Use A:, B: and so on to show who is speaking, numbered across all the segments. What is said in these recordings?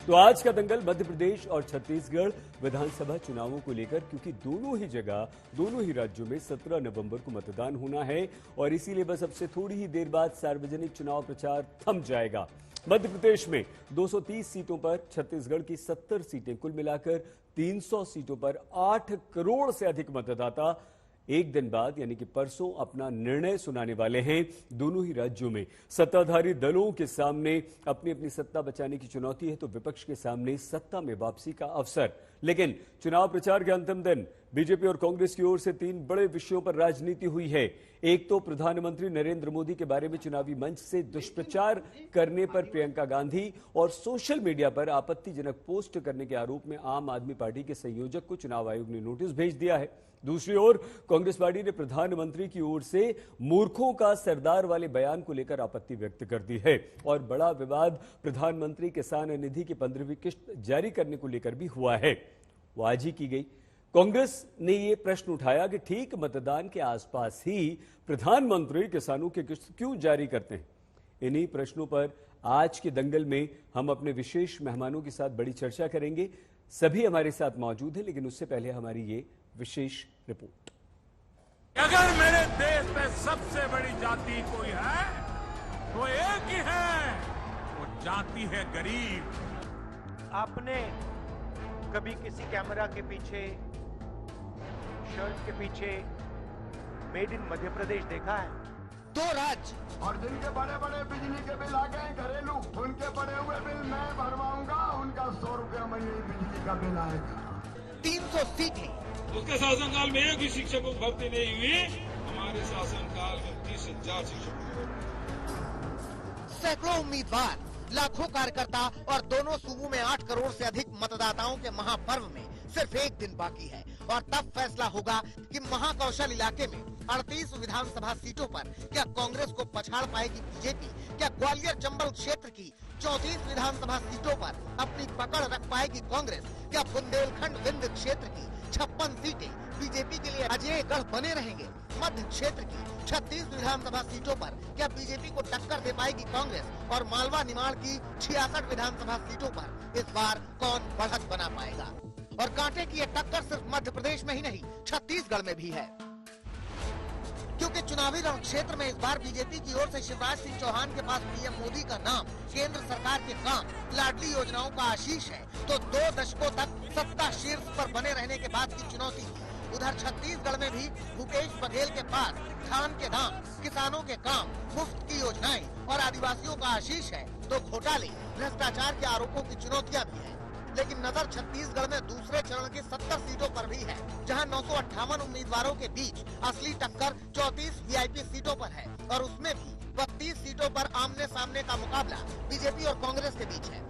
A: तो आज का दंगल मध्य प्रदेश और छत्तीसगढ़ विधानसभा चुनावों को लेकर, क्योंकि दोनों ही जगह, दोनों ही राज्यों में 17 नवंबर को मतदान होना है और इसीलिए बस अब से थोड़ी ही देर बाद सार्वजनिक चुनाव प्रचार थम जाएगा। मध्य प्रदेश में 230 सीटों पर, छत्तीसगढ़ की 70 सीटें, कुल मिलाकर 300 सीटों पर 8 करोड़ से अधिक मतदाता एक दिन बाद यानी कि परसों अपना निर्णय सुनाने वाले हैं। दोनों ही राज्यों में सत्ताधारी दलों के सामने अपनी अपनी सत्ता बचाने की चुनौती है, तो विपक्ष के सामने सत्ता में वापसी का अवसर। लेकिन चुनाव प्रचार के अंतिम दिन बीजेपी और कांग्रेस की ओर से 3 बड़े विषयों पर राजनीति हुई है। एक तो प्रधानमंत्री नरेंद्र मोदी के बारे में चुनावी मंच से दुष्प्रचार करने पर प्रियंका गांधी और सोशल मीडिया पर आपत्तिजनक पोस्ट करने के आरोप में आम आदमी पार्टी के संयोजक को चुनाव आयोग ने नोटिस भेज दिया है। दूसरी ओर कांग्रेस पार्टी ने प्रधानमंत्री की ओर से मूर्खों का सरदार वाले बयान को लेकर आपत्ति व्यक्त कर दी है और बड़ा विवाद प्रधानमंत्री किसान निधि की 15वीं किस्त जारी करने को लेकर भी हुआ है। वो आज ही की गई। कांग्रेस ने ये प्रश्न उठाया कि ठीक मतदान के आसपास ही प्रधानमंत्री किसानों की किस्त क्यों जारी करते हैं। इन्हीं प्रश्नों पर आज के दंगल में हम अपने विशेष मेहमानों के साथ बड़ी चर्चा करेंगे। सभी हमारे साथ मौजूद हैं, लेकिन उससे पहले हमारी ये विशेष रिपोर्ट।
B: अगर मेरे देश में सबसे बड़ी जाति कोई है तो एक ही है, वो जाति है गरीब।
C: आपने कभी किसी कैमरा के पीछे, शर्ट के पीछे मेड इन मध्य प्रदेश देखा है?
D: 2 राज्य
E: और जिनके बड़े बड़े बिजली के बिल आ गए घरेलू, उनके बड़े हुए बिल मैं भरवाऊंगा, उनका 100 रुपया महीने बिजली का बिल आएगा।
D: 300 सीटें।
F: उसके शासनकाल में एक भी शिक्षकों की भर्ती नहीं हुई, हमारे शासनकाल में 30,000 शिक्षकों की भर्ती।
D: सैकड़ों उम्मीदवार, लाखों कार्यकर्ता और दोनों सूबों में 8 करोड़ से अधिक मतदाताओं के महापर्व में सिर्फ एक दिन बाकी है और तब फैसला होगा कि महाकौशल इलाके में 38 विधानसभा सीटों पर क्या कांग्रेस को पछाड़ पाएगी बीजेपी, क्या ग्वालियर चंबल क्षेत्र की 34 विधानसभा सीटों पर अपनी पकड़ रख पाएगी कांग्रेस, क्या बुंदेलखंड विंध्य क्षेत्र की 56 सीटें बीजेपी के लिए अजय गढ़ बने रहेंगे, मध्य क्षेत्र की 36 विधानसभा सीटों पर क्या बीजेपी को टक्कर दे पाएगी कांग्रेस और मालवा निमाड़ की 66 विधानसभा सीटों पर इस बार कौन बढ़त बना पाएगा। और कांटे की ये टक्कर सिर्फ मध्य प्रदेश में ही नहीं, छत्तीसगढ़ में भी है, क्योंकि चुनावी रण क्षेत्र में इस बार बीजेपी की ओर से शिवराज सिंह चौहान के पास पीएम मोदी का नाम, केंद्र सरकार के काम, लाडली योजनाओं का आशीष है, तो 2 दशकों तक सत्ता शीर्ष पर बने रहने के बाद की चुनौती। उधर छत्तीसगढ़ में भी भूपेश बघेल के पास धान के दाम, किसानों के काम, मुफ्त की योजनाएं और आदिवासियों का आशीष है, तो घोटाले, भ्रष्टाचार के आरोपों की चुनौतियां भी है। लेकिन नजर छत्तीसगढ़ में दूसरे चरण की 70 सीटों पर भी है, जहां 958 उम्मीदवारों के बीच असली टक्कर 34 वीआईपी सीटों पर है और उसमें भी 32 सीटों पर आमने सामने का मुकाबला बीजेपी और कांग्रेस के बीच है।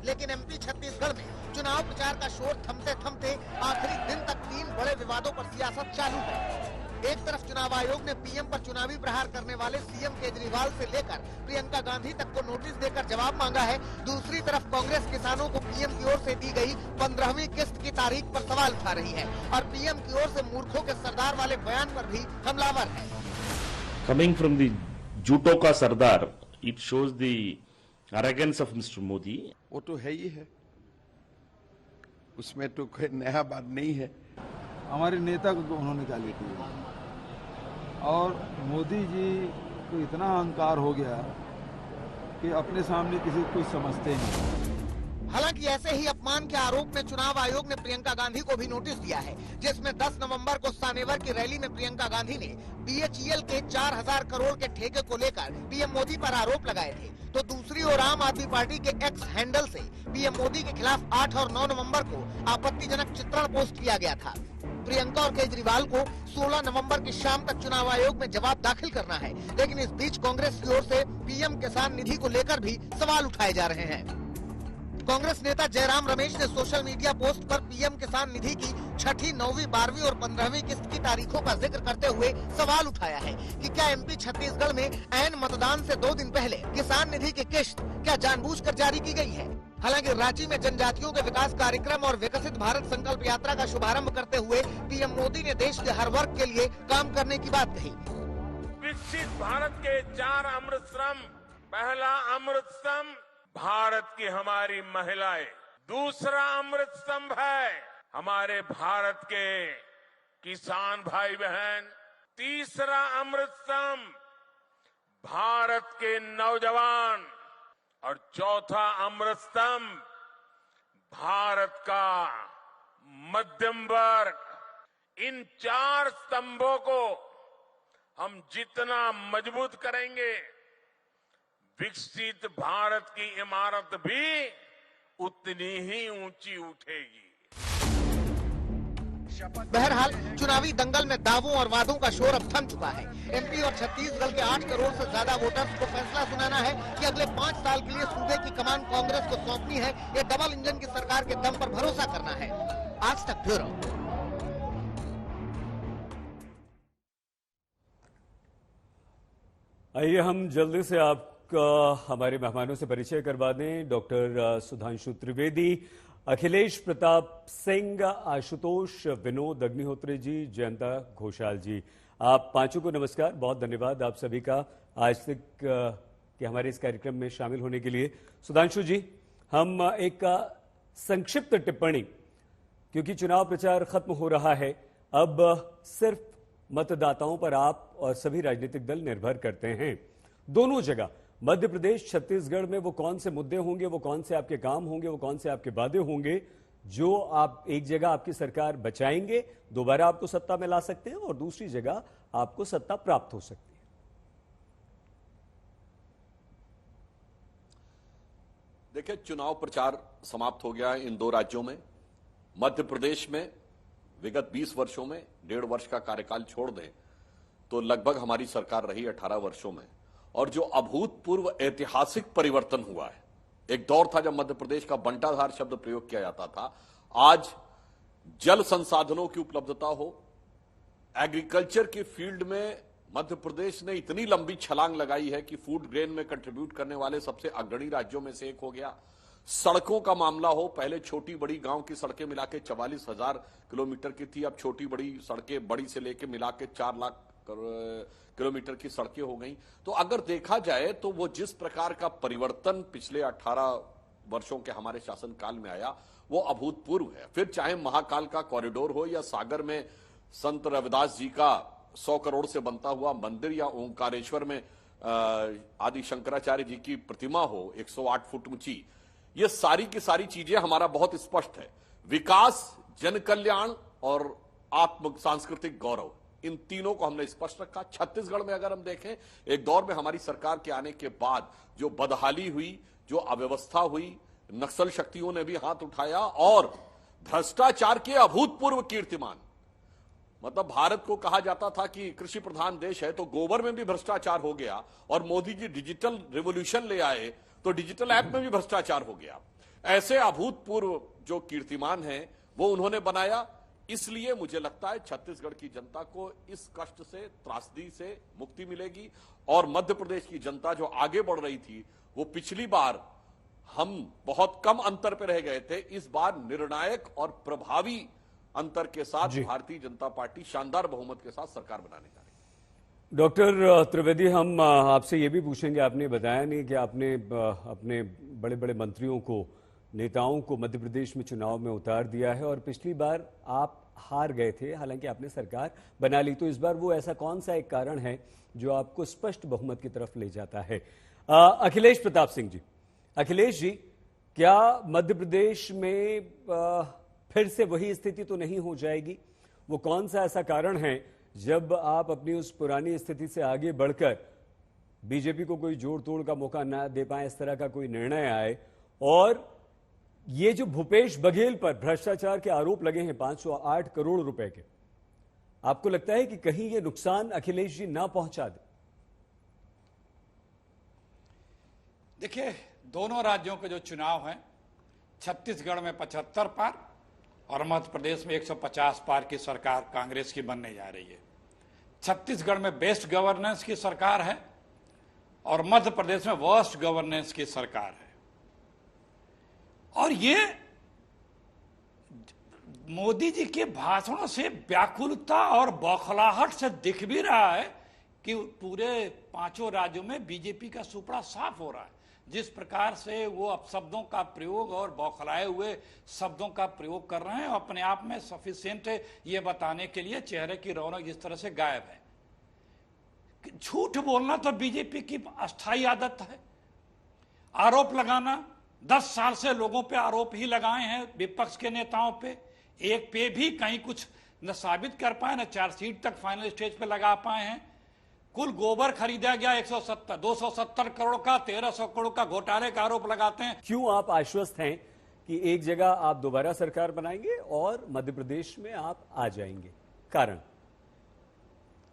D: लेकिन एमपी छत्तीसगढ़ में चुनाव प्रचार का शोर थमते थमते आखिरी दिन तक 3 बड़े विवादों पर सियासत चालू है। एक तरफ चुनाव आयोग ने पीएम पर चुनावी प्रहार करने वाले सीएम केजरीवाल से लेकर प्रियंका गांधी तक को नोटिस देकर जवाब मांगा है। दूसरी तरफ कांग्रेस किसानों को पीएम की ओर से दी गई 15वीं किस्त की तारीख पर सवाल उठा रही है और पीएम की ओर से मूर्खों के सरदार वाले बयान पर भी हमलावर है।
G: Coming from the झूठों का सरदार, it shows the arrogance of Mr. Modi.
E: वो तो है ही है, उसमें तो कोई नया बात नहीं है।
H: हमारे नेता को उन्होंने गाली दी और मोदी जी को इतना अहंकार हो गया कि अपने सामने किसी को समझते नहीं।
D: हालांकि ऐसे ही अपमान के आरोप में चुनाव आयोग ने प्रियंका गांधी को भी नोटिस दिया है, जिसमें 10 नवंबर को सानेवर की रैली में प्रियंका गांधी ने बीएचईएल के 4000 करोड़ के ठेके को लेकर पीएम मोदी पर आरोप लगाए थे। तो दूसरी ओर आम आदमी पार्टी के एक्स हैंडल से पीएम मोदी के खिलाफ 8 और 9 नवंबर को आपत्तिजनक चित्रण पोस्ट किया गया था। प्रियंका और केजरीवाल को 16 नवंबर की शाम तक चुनाव आयोग में जवाब दाखिल करना है, लेकिन इस बीच कांग्रेस की ओर से पीएम किसान निधि को लेकर भी सवाल उठाए जा रहे हैं। कांग्रेस नेता जयराम रमेश ने सोशल मीडिया पोस्ट पर पीएम किसान निधि की 6ठी, 9वीं, 12वीं और 15वीं किस्त की तारीखों का जिक्र करते हुए सवाल उठाया है कि क्या एमपी छत्तीसगढ़ में ऐन मतदान से 2 दिन पहले किसान निधि की किस्त क्या जानबूझकर जारी की गई है। हालांकि रांची में जनजातियों के विकास कार्यक्रम और विकसित भारत संकल्प यात्रा का शुभारंभ करते हुए पीएम मोदी ने देश के हर वर्ग के लिए काम करने की बात कही।
B: विकसित भारत के 4 अमृत स्तंभ, पहला अमृत स्तंभ भारत की हमारी महिलाएं, दूसरा अमृत स्तंभ है हमारे भारत के किसान भाई बहन। तीसरा अमृत स्तंभ भारत के नौजवान और चौथा अमृत स्तंभ भारत का मध्यम वर्ग। इन 4 स्तंभों को हम जितना मजबूत करेंगे, विकसित भारत की इमारत भी उतनी ही ऊंची उठेगी।
D: बहरहाल चुनावी दंगल में दावों और वादों का शोर अब थम चुका है। एमपी और छत्तीसगढ़ के 8 करोड़ से ज्यादा वोटर्स को फैसला सुनाना है कि अगले 5 साल के लिए सूबे की कमान कांग्रेस को सौंपनी है या डबल इंजन की सरकार के दम पर भरोसा करना है। आज तक ब्यूरो।
A: आइए हम जल्दी से आपका हमारे मेहमानों से परिचय करवा दें। डॉक्टर सुधांशु त्रिवेदी, अखिलेश प्रताप सिंह, आशुतोष विनोद अग्निहोत्री जी, जयंता घोषाल जी, आप पांचों को नमस्कार। बहुत धन्यवाद आप सभी का आज तक के हमारे इस कार्यक्रम में शामिल होने के लिए। सुधांशु जी, हम एक संक्षिप्त टिप्पणी, क्योंकि चुनाव प्रचार खत्म हो रहा है, अब सिर्फ मतदाताओं पर आप और सभी राजनीतिक दल निर्भर करते हैं। दोनों जगह मध्य प्रदेश, छत्तीसगढ़ में वो कौन से मुद्दे होंगे, वो कौन से आपके काम होंगे, वो कौन से आपके वादे होंगे जो आप एक जगह आपकी सरकार बचाएंगे, दोबारा आपको सत्ता में ला सकते हैं, और दूसरी जगह आपको सत्ता प्राप्त हो सकती है।
I: देखिए, चुनाव प्रचार समाप्त हो गया है इन 2 राज्यों में। मध्य प्रदेश में विगत 20 वर्षों में 1.5 वर्ष का कार्यकाल छोड़ दें तो लगभग हमारी सरकार रही 18 वर्षों में, और जो अभूतपूर्व ऐतिहासिक परिवर्तन हुआ है। एक दौर था जब मध्य प्रदेश का बंटाधार शब्द प्रयोग किया जाता था। आज जल संसाधनों की उपलब्धता हो, एग्रीकल्चर के फील्ड में मध्य प्रदेश ने इतनी लंबी छलांग लगाई है कि फूड ग्रेन में कंट्रीब्यूट करने वाले सबसे अग्रणी राज्यों में से एक हो गया। सड़कों का मामला हो, पहले छोटी बड़ी गांव की सड़कें मिला के 44,000 किलोमीटर की थी, अब छोटी बड़ी सड़कें बड़ी से लेके मिला के 4 लाख किलोमीटर की सड़कें हो गई। तो अगर देखा जाए तो वो जिस प्रकार का परिवर्तन पिछले 18 वर्षों के हमारे शासनकाल में आया, वो अभूतपूर्व है। फिर चाहे महाकाल का कॉरिडोर हो, या सागर में संत रविदास जी का 100 करोड़ से बनता हुआ मंदिर, या ओंकारेश्वर में आदि शंकराचार्य जी की प्रतिमा हो 108 फुट ऊंची, ये सारी की सारी चीजें हमारा बहुत स्पष्ट है। विकास, जन कल्याण और आत्म सांस्कृतिक गौरव, इन तीनों को हमने स्पष्ट रखा। छत्तीसगढ़ में अगर हम देखें, एक दौर में हमारी सरकार के आने के बाद जो बदहाली हुई, जो अव्यवस्था हुई, नक्सल शक्तियों ने भी हाथ उठाया, और भ्रष्टाचार के अभूतपूर्व कीर्तिमान। मतलब भारत को कहा जाता था कि कृषि प्रधान देश है, तो गोबर में भी भ्रष्टाचार हो गया, और मोदी जी डिजिटल रिवॉल्यूशन ले आए तो डिजिटल ऐप में भी भ्रष्टाचार हो गया। ऐसे अभूतपूर्व जो कीर्तिमान है वो उन्होंने बनाया। इसलिए मुझे लगता है छत्तीसगढ़ की जनता को इस कष्ट से, त्रासदी से मुक्ति मिलेगी, और मध्य प्रदेश की जनता जो आगे बढ़ रही थी, वो पिछली बार हम बहुत कम अंतर पर रह गए थे, इस बार निर्णायक और प्रभावी अंतर के साथ भारतीय जनता पार्टी शानदार बहुमत के साथ सरकार बनाने जा रही है।
A: डॉक्टर त्रिवेदी, हम आपसे ये भी पूछेंगे, आपने बताया नहीं कि आपने अपने बड़े बड़े मंत्रियों को, नेताओं को मध्य प्रदेश में चुनाव में उतार दिया है, और पिछली बार आप हार गए थे, हालांकि आपने सरकार बना ली। तो इस बार वो ऐसा कौन सा एक कारण है जो आपको स्पष्ट बहुमत की तरफ ले जाता है? अखिलेश प्रताप सिंह जी, अखिलेश जी, क्या मध्य प्रदेश में फिर से वही स्थिति तो नहीं हो जाएगी? वो कौन सा ऐसा कारण है जब आप अपनी उस पुरानी स्थिति से आगे बढ़कर बीजेपी को कोई जोड़ तोड़ का मौका ना दे पाए, इस तरह का कोई निर्णय आए, और ये जो भूपेश बघेल पर भ्रष्टाचार के आरोप लगे हैं 508 करोड़ रुपए के, आपको लगता है कि कहीं ये नुकसान अखिलेश जी ना पहुंचा दे?
J: देखिए, दोनों राज्यों के जो चुनाव हैं, छत्तीसगढ़ में 75 पार और मध्य प्रदेश में 150 पार की सरकार कांग्रेस की बनने जा रही है। छत्तीसगढ़ में बेस्ट गवर्नेंस की सरकार है और मध्य प्रदेश में वर्स्ट गवर्नेंस की सरकार है। और ये मोदी जी के भाषणों से व्याकुलता और बौखलाहट से दिख भी रहा है कि पूरे 5 राज्यों में बीजेपी का सुपड़ा साफ हो रहा है। जिस प्रकार से वो अपशब्दों का प्रयोग और बौखलाए हुए शब्दों का प्रयोग कर रहे हैं, अपने आप में सफिशिएंट है ये बताने के लिए चेहरे की रौनक जिस तरह से गायब है। झूठ बोलना तो बीजेपी की अस्थायी आदत है। आरोप लगाना, 10 साल से लोगों पे आरोप ही लगाए हैं विपक्ष के नेताओं पे, एक पे भी कहीं कुछ न साबित कर पाए, न चार्जशीट तक फाइनल स्टेज पे लगा पाए हैं। कुल गोबर खरीदा गया 270 करोड़ का, 1300 करोड़ का घोटाले का आरोप लगाते हैं।
A: क्यों आप आश्वस्त हैं कि एक जगह आप दोबारा सरकार बनाएंगे और मध्य प्रदेश में आप आ जाएंगे? कारण?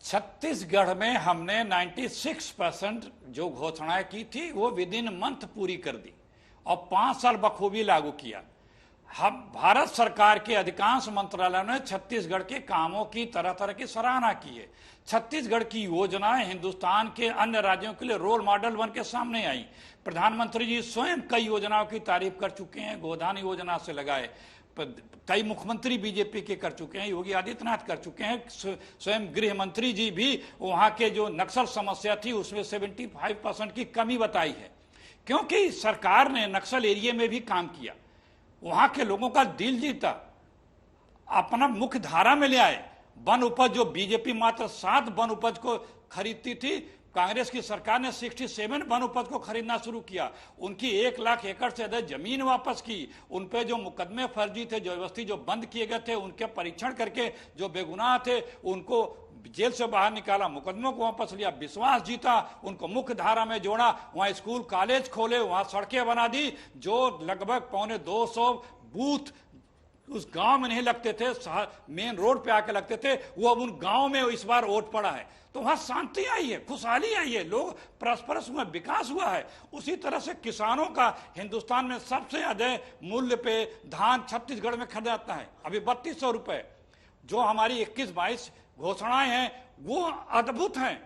J: छत्तीसगढ़ में हमने 96% जो घोषणाएं की थी वो विद इन मंथ पूरी कर दी और 5 साल बखूबी लागू किया। हम भारत सरकार के अधिकांश मंत्रालयों ने छत्तीसगढ़ के कामों की तरह तरह की सराहना की है। छत्तीसगढ़ की योजनाएं हिंदुस्तान के अन्य राज्यों के लिए रोल मॉडल बन के सामने आई। प्रधानमंत्री जी स्वयं कई योजनाओं की तारीफ कर चुके हैं, गोधान योजना से लगाए, कई मुख्यमंत्री बीजेपी के कर चुके हैं, योगी आदित्यनाथ कर चुके हैं, स्वयं गृह मंत्री जी भी वहां के जो नक्सल समस्या थी उसमें 75% की कमी बताई है, क्योंकि सरकार ने नक्सल एरिया में भी काम किया, वहां के लोगों का दिल जीता, अपना मुख्य धारा में ले आए। वन उपज जो बीजेपी मात्र 7 वन उपज को खरीदती थी, कांग्रेस की सरकार ने 67 वन उपज को खरीदना शुरू किया। उनकी 1 लाख एकड़ से अधिक जमीन वापस की। उन पे जो मुकदमे फर्जी थे, जो व्यवस्थी जो बंद किए गए थे, उनके परीक्षण करके जो बेगुनाह थे उनको जेल से बाहर निकाला, मुकदमों को वापस लिया, विश्वास जीता, उनको मुख्य धारा में जोड़ा, वहां स्कूल कॉलेज खोले, वहां सड़कें बना दी। जो लगभग 250 बूथ उस गांव में नहीं लगते थे, मेन रोड पे आके लगते थे, वो अब उन गांव में इस बार वोट पड़ा है। तो वहां शांति आई है, खुशहाली आई है, लोग परस्पर में विकास हुआ है। उसी तरह से किसानों का हिंदुस्तान में सबसे अधिक मूल्य पे धान छत्तीसगढ़ में खरीदा जाता है, अभी 3200 रुपए। जो हमारी 21-22 घोषणाएं हैं वो अद्भुत हैं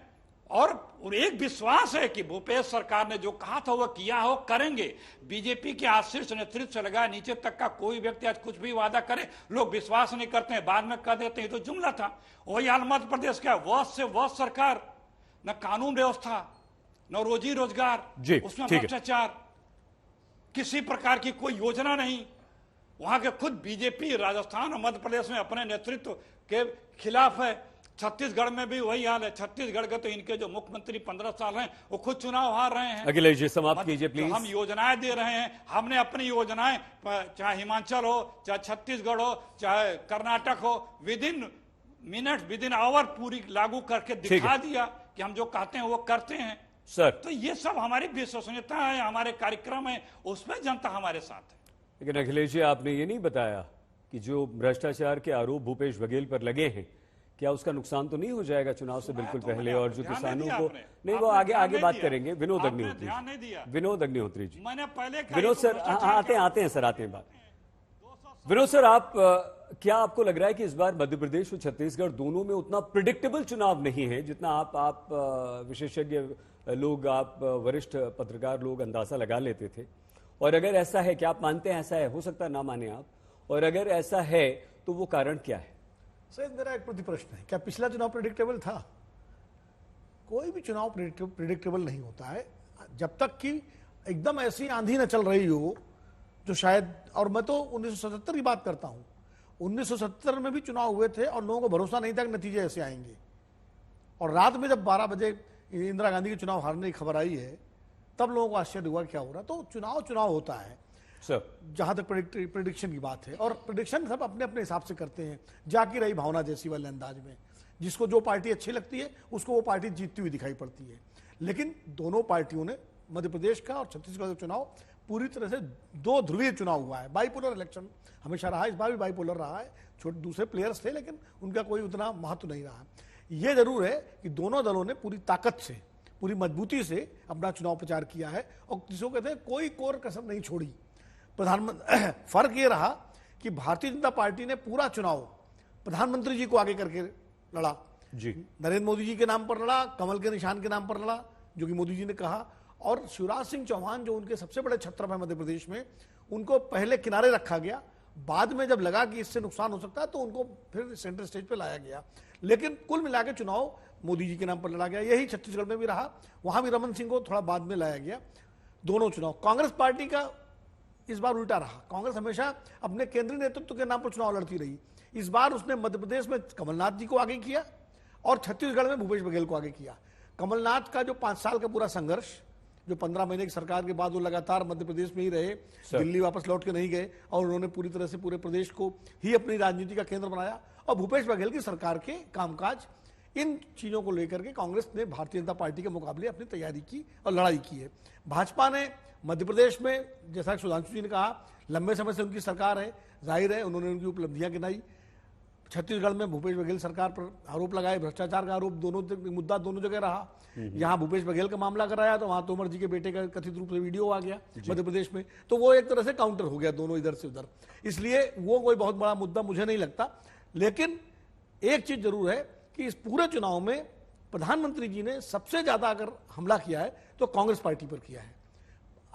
J: और एक विश्वास है कि भूपेश सरकार ने जो कहा था वो किया हो, करेंगे। बीजेपी के आज शीर्ष नेतृत्व से लगा नीचे तक का कोई व्यक्ति आज कुछ भी वादा करे, लोग विश्वास नहीं करते हैं, बाद में कह देते हैं। तो जुमला था। वही हाल मध्य प्रदेश का, वर्ष से वर्ष सरकार, न कानून व्यवस्था, न रोजी रोजगार, उसमें भ्रष्टाचार, किसी प्रकार की कोई योजना नहीं। वहां के खुद बीजेपी राजस्थान और मध्य प्रदेश में अपने नेतृत्व के खिलाफ है। छत्तीसगढ़ में भी वही हाल है। छत्तीसगढ़ के तो इनके जो मुख्यमंत्री 15 साल हैं वो खुद चुनाव हार रहे हैं।
A: अखिलेश जी समाप्त कीजिए प्लीज।
J: हम योजनाएं दे रहे हैं, हमने अपनी योजनाएं चाहे हिमाचल हो, चाहे छत्तीसगढ़ हो, चाहे कर्नाटक हो, within minute, within hour पूरी लागू करके दिखा दिया कि हम जो कहते हैं वो करते हैं
A: सर।
J: तो ये सब हमारी विश्वसनीयता है, हमारे कार्यक्रम है, उसमें जनता हमारे साथ है।
A: लेकिन अखिलेश जी आपने ये नहीं बताया कि जो भ्रष्टाचार के आरोप भूपेश बघेल पर लगे हैं, क्या उसका नुकसान तो नहीं हो जाएगा चुनाव से बिल्कुल पहले? और जो किसानों को नहीं, वो आगे बात करेंगे। विनोद अग्निहोत्री जी,
J: मैंने पहले
A: विनोद सर आते हैं सर, आते हैं बात। विनोद सर, आप क्या आपको लग रहा है कि इस बार मध्य प्रदेश और छत्तीसगढ़ दोनों में उतना प्रिडिक्टेबल चुनाव नहीं है जितना आप विशेषज्ञ लोग, आप वरिष्ठ पत्रकार लोग अंदाजा लगा लेते थे? और अगर ऐसा है, क्या आप मानते हैं ऐसा है? हो सकता है ना माने आप, और अगर ऐसा है तो वो कारण क्या है?
K: सर, मेरा एक प्रति प्रश्न है, क्या पिछला चुनाव प्रेडिक्टेबल था? कोई भी चुनाव प्रेडिक्टेबल नहीं होता है जब तक कि एकदम ऐसी आंधी न चल रही हो जो शायद, और मैं तो 1977 की बात करता हूं, 1970 में भी चुनाव हुए थे और लोगों को भरोसा नहीं था कि नतीजे ऐसे आएंगे। और रात में जब 12 बजे इंदिरा गांधी के चुनाव हारने की खबर आई है तब लोगों को आश्चर्य हुआ क्या हो रहा। तो चुनाव होता है
A: सर,
K: जहां तक प्रेडिक्शन की बात है, और प्रेडिक्शन सब अपने अपने हिसाब से करते हैं, जाकी रही भावना जैसी वाले अंदाज में। जिसको जो पार्टी अच्छी लगती है उसको वो पार्टी जीतती हुई दिखाई पड़ती है। लेकिन दोनों पार्टियों ने, मध्य प्रदेश का और छत्तीसगढ़ का चुनाव पूरी तरह से 2 ध्रुवीय चुनाव हुआ है। बाइपोलर इलेक्शन हमेशा रहा, इस बार भी बाइपोलर रहा है। छोटे दूसरे प्लेयर्स थे लेकिन उनका कोई उतना महत्व नहीं रहा। यह जरूर है कि दोनों दलों ने पूरी ताकत से, पूरी मजबूती से अपना चुनाव प्रचार किया है और जिसको कहते हैं कोई कोर कसर नहीं छोड़ी। प्रधानमंत्री फर्क ये रहा कि भारतीय जनता पार्टी ने पूरा चुनाव प्रधानमंत्री जी को आगे करके लड़ा
A: जी।
K: नरेंद्र मोदी जी के नाम पर लड़ा, कमल के निशान के नाम पर लड़ा, जो कि मोदी जी ने कहा। और शिवराज सिंह चौहान जो उनके सबसे बड़े छत्र है मध्य प्रदेश में, उनको पहले किनारे रखा गया। बाद में जब लगा कि इससे नुकसान हो सकता है तो उनको फिर सेंटर स्टेज पे लाया गया। लेकिन कुल मिला के चुनाव मोदी जी के नाम पर लड़ा गया। यही छत्तीसगढ़ में भी रहा, वहां भी रमन सिंह को थोड़ा बाद में लाया गया। दोनों चुनाव। कांग्रेस पार्टी का इस बार उल्टा रहा। कांग्रेस हमेशा अपने केंद्रीय नेतृत्व के नाम पर चुनाव लड़ती रही। इस बार उसने मध्य प्रदेश में कमलनाथ जी को आगे किया और छत्तीसगढ़ में भूपेश बघेल को आगे किया। कमलनाथ का जो 5 साल का पूरा संघर्ष, जो 15 महीने की सरकार के बाद वो लगातार मध्य प्रदेश में ही रहे, दिल्ली वापस लौट के नहीं गए और उन्होंने पूरी तरह से पूरे प्रदेश को ही अपनी राजनीति का केंद्र बनाया। और भूपेश बघेल की सरकार के कामकाज, इन चीजों को लेकर के कांग्रेस ने भारतीय जनता पार्टी के मुकाबले अपनी तैयारी की और लड़ाई की है। भाजपा ने मध्य प्रदेश में, जैसा सुधांशु जी ने कहा, लंबे समय से उनकी सरकार है, जाहिर है उन्होंने उनकी उपलब्धियां गिनाई। छत्तीसगढ़ में भूपेश बघेल सरकार पर आरोप लगाए, भ्रष्टाचार का आरोप मुद्दा दोनों जगह रहा। यहां भूपेश बघेल का मामला कराया तो वहां तोमर जी के बेटे का कथित रूप से वीडियो आ गया मध्य प्रदेश में, तो वो एक तरह से काउंटर हो गया दोनों इधर से उधर। इसलिए वो कोई बहुत बड़ा मुद्दा मुझे नहीं लगता। लेकिन एक चीज जरूर है कि इस पूरे चुनाव में प्रधानमंत्री जी ने सबसे ज्यादा अगर हमला किया है तो कांग्रेस पार्टी पर किया है।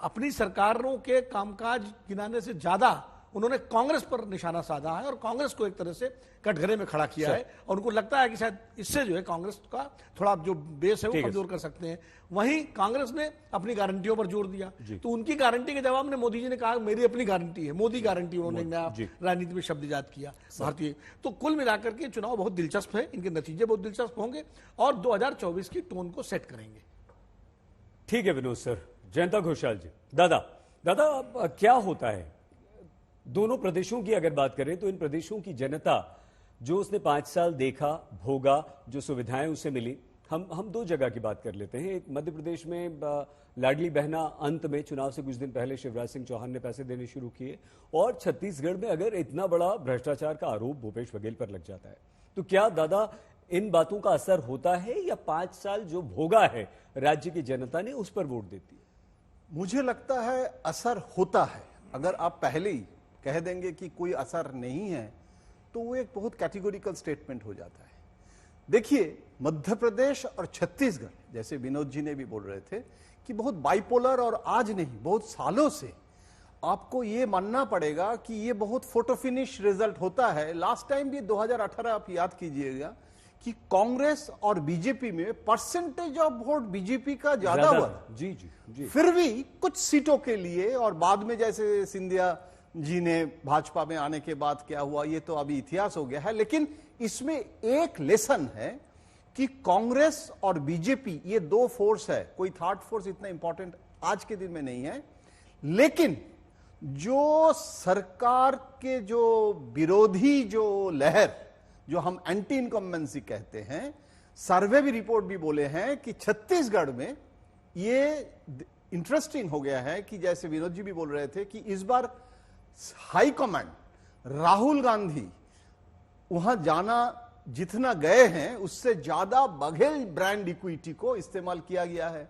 K: अपनी सरकारों के कामकाज गिनाने से ज्यादा उन्होंने कांग्रेस पर निशाना साधा है और कांग्रेस को एक तरह से कटघरे में खड़ा किया है और उनको लगता है कि शायद इससे जो है कांग्रेस का थोड़ा जो बेस है वो कमजोर कर सकते हैं। वहीं कांग्रेस ने अपनी गारंटियों पर जोर दिया, तो उनकी गारंटी के जवाब में मोदी जी ने कहा मेरी अपनी गारंटी है, मोदी गारंटी उन्होंने नया राजनीति में शब्द इजाद किया भारतीय। तो कुल मिलाकर के चुनाव बहुत दिलचस्प है, इनके नतीजे बहुत दिलचस्प होंगे और 2024 की टोन को सेट करेंगे।
A: ठीक है विनोद सर। जयंता घोषाल जी, दादा क्या होता है दोनों प्रदेशों की अगर बात करें तो इन प्रदेशों की जनता जो उसने 5 साल देखा, भोगा, जो सुविधाएं उसे मिली, हम 2 जगह की बात कर लेते हैं। एक मध्य प्रदेश में लाडली बहना अंत में चुनाव से कुछ दिन पहले शिवराज सिंह चौहान ने पैसे देने शुरू किए, और छत्तीसगढ़ में अगर इतना बड़ा भ्रष्टाचार का आरोप भूपेश बघेल पर लग जाता है तो क्या दादा इन बातों का असर होता है या 5 साल जो भोगा है राज्य की जनता ने उस पर वोट देती है?
L: मुझे लगता है असर होता है। अगर आप पहले ही कह देंगे कि कोई असर नहीं है तो वो एक बहुत कैटेगोरिकल स्टेटमेंट हो जाता है। देखिए, मध्य प्रदेश और छत्तीसगढ़, जैसे विनोद जी ने भी बोल रहे थे कि बहुत बाइपोलर, और आज नहीं बहुत सालों से आपको ये मानना पड़ेगा कि ये बहुत फोटो फिनिश रिजल्ट होता है। लास्ट टाइम भी 2018 आप याद कीजिएगा कि कांग्रेस और बीजेपी में परसेंटेज ऑफ वोट बीजेपी का ज्यादा हुआ।
A: जी।
L: फिर भी कुछ सीटों के लिए, और बाद में जैसे सिंधिया जी ने भाजपा में आने के बाद क्या हुआ ये तो अभी इतिहास हो गया है। लेकिन इसमें एक लेसन है कि कांग्रेस और बीजेपी ये 2 फोर्स है, कोई थर्ड फोर्स इतना इंपॉर्टेंट आज के दिन में नहीं है। लेकिन जो सरकार के जो विरोधी जो लहर, जो हम एंटी इनकम्बेंसी कहते हैं, सर्वे भी रिपोर्ट भी बोले हैं कि छत्तीसगढ़ में ये इंटरेस्टिंग हो गया है कि जैसे विनोद जी भी बोल रहे थे कि इस बार हाई कमांड राहुल गांधी वहां जाना जितना गए हैं उससे ज्यादा बघेल ब्रांड इक्विटी को इस्तेमाल किया गया है।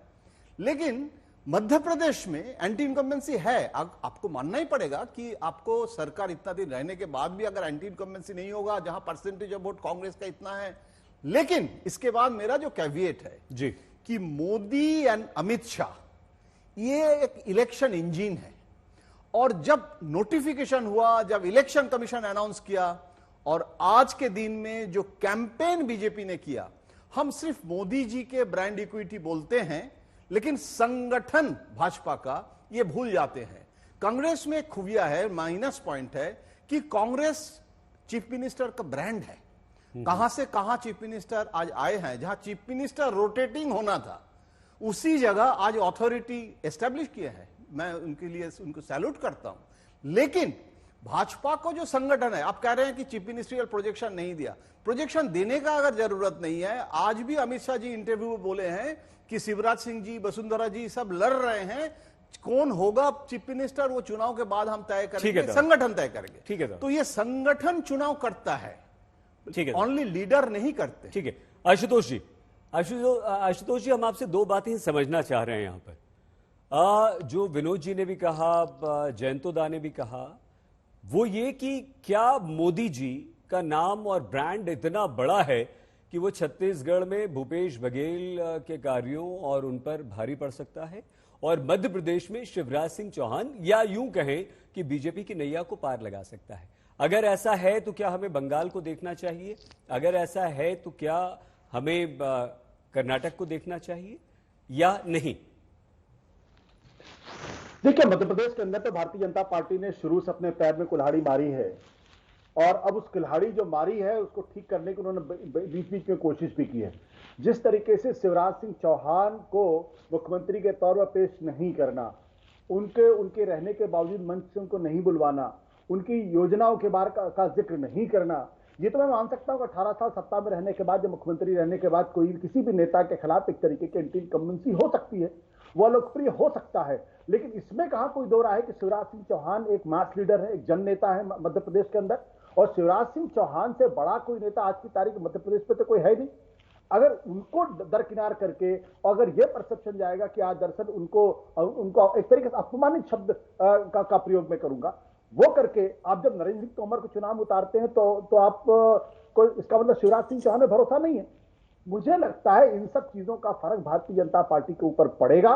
L: लेकिन मध्य प्रदेश में एंटी इनकम्बेंसी है। आपको मानना ही पड़ेगा कि आपको सरकार इतना दिन रहने के बाद भी अगर एंटी इनकम्बेंसी नहीं होगा, जहां परसेंटेज ऑफ वोट कांग्रेस का इतना है। लेकिन इसके बाद मेरा जो कैविएट है
A: जी
L: कि मोदी एंड अमित शाह ये एक इलेक्शन इंजन है, और जब नोटिफिकेशन हुआ, जब इलेक्शन कमीशन अनाउंस किया और आज के दिन में जो कैंपेन बीजेपी ने किया, हम सिर्फ मोदी जी के ब्रांड इक्विटी बोलते हैं लेकिन संगठन भाजपा का ये भूल जाते हैं। कांग्रेस में एक खुबिया है, माइनस पॉइंट है कि कांग्रेस चीफ मिनिस्टर का ब्रांड है। कहां से कहां चीफ मिनिस्टर आज आए हैं, जहां चीफ मिनिस्टर रोटेटिंग होना था उसी जगह आज अथॉरिटी एस्टेब्लिश किया है। मैं उनके लिए उनको सैल्यूट करता हूं। लेकिन भाजपा को जो संगठन है, आप कह रहे हैं कि चीफ मिनिस्ट्रियल प्रोजेक्शन नहीं दिया, प्रोजेक्शन देने का अगर जरूरत नहीं है। आज भी अमित शाह जी इंटरव्यू में बोले हैं कि शिवराज सिंह जी, वसुंधरा जी सब लड़ रहे हैं, कौन होगा चीफ मिनिस्टर वो चुनाव के बाद हम तय करेंगे, संगठन तय करेंगे।
A: ठीक है,
L: तो ये संगठन चुनाव करता है,
A: ठीक है,
L: ओनली लीडर नहीं करते।
A: ठीक है। आशुतोष जी, हम आपसे 2 बातें समझना चाह रहे हैं यहां पर। जो विनोद जी ने भी कहा, जयंतोदा ने भी कहा, वो ये कि क्या मोदी जी का नाम और ब्रांड इतना बड़ा है कि वो छत्तीसगढ़ में भूपेश बघेल के कार्यों और उन पर भारी पड़ सकता है, और मध्य प्रदेश में शिवराज सिंह चौहान, या यूं कहें कि बीजेपी की नैया को पार लगा सकता है। अगर ऐसा है तो क्या हमें बंगाल को देखना चाहिए? अगर ऐसा है तो क्या हमें कर्नाटक को देखना चाहिए या नहीं?
M: देखिए, मध्य प्रदेश के अंदर तो भारतीय जनता पार्टी ने शुरू से अपने पैर में कुल्हाड़ी मारी है और अब उस कुल्हाड़ी जो मारी है उसको ठीक करने की उन्होंने बीच बीच में कोशिश भी की है। जिस तरीके से शिवराज सिंह चौहान को मुख्यमंत्री के तौर पर पेश नहीं करना, उनके रहने के बावजूद मंच से उनको नहीं बुलवाना, उनकी योजनाओं के बारे का जिक्र नहीं करना, ये तो मैं मान सकता हूं कि 18 साल सत्ता में रहने के बाद, जब मुख्यमंत्री रहने के बाद कोई किसी भी नेता के खिलाफ एक तरीके की एंटी इनकम्बेंसी हो सकती है, वह लोकप्रिय हो सकता है, लेकिन इसमें कहां कोई दो राय है कि शिवराज सिंह चौहान एक मास लीडर है, एक जन नेता है मध्य प्रदेश के अंदर, और शिवराज सिंह चौहान से बड़ा कोई नेता आज की तारीख मध्य प्रदेश पे तो कोई है नहीं। अगर उनको दरकिनार करके, और अगर यह परसेप्शन जाएगा कि आज दरअसल उनको एक तरीके से अपमानित शब्द का प्रयोग मैं करूंगा, वो करके आप जब नरेंद्र सिंह तोमर को चुनाव में उतारते हैं तो आप को इसका मतलब शिवराज सिंह चौहान में भरोसा नहीं है। मुझे लगता है इन सब चीजों का फर्क भारतीय जनता पार्टी के ऊपर पड़ेगा,